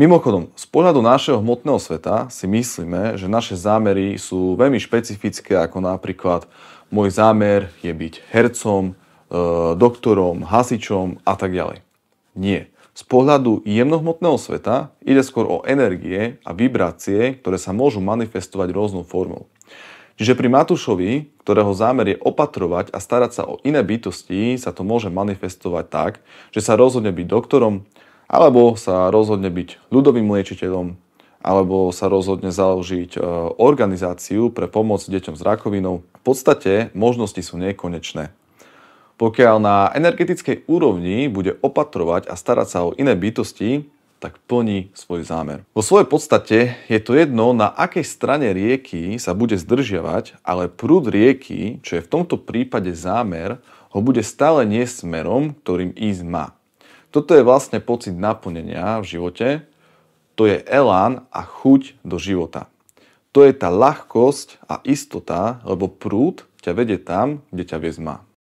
Mimochodom, z pohľadu našeho hmotného sveta si myslíme, že naše zámery sú veľmi špecifické, ako napríklad môj zámer je byť hercom, doktorom, hasičom a tak ďalej. Nie. Z pohľadu jemnohmotného sveta ide skôr o energie a vibrácie, ktoré sa môžu manifestovať rôznou formou. Čiže pri Matúšovi, ktorého zámer je opatrovať a starať sa o iné bytosti, sa to môže manifestovať tak, že sa rozhodne byť doktorom, alebo sa rozhodne byť ľudovým liečiteľom, alebo sa rozhodne založiť organizáciu pre pomoc deťom s rakovinou. V podstate možnosti sú nekonečné. Pokiaľ na energetickej úrovni bude opatrovať a starať sa o iné bytosti, tak plní svoj zámer. Vo svojej podstate je to jedno, na akej strane rieky sa bude zdržiavať, ale prúd rieky, čo je v tomto prípade zámer, ho bude stále niesť smerom, ktorým ísť má. Toto je vlastne pocit naplnenia v živote, to je elán a chuť do života. To je tá ľahkosť a istota, lebo prúd ťa vedie tam, kde ťa viesť má.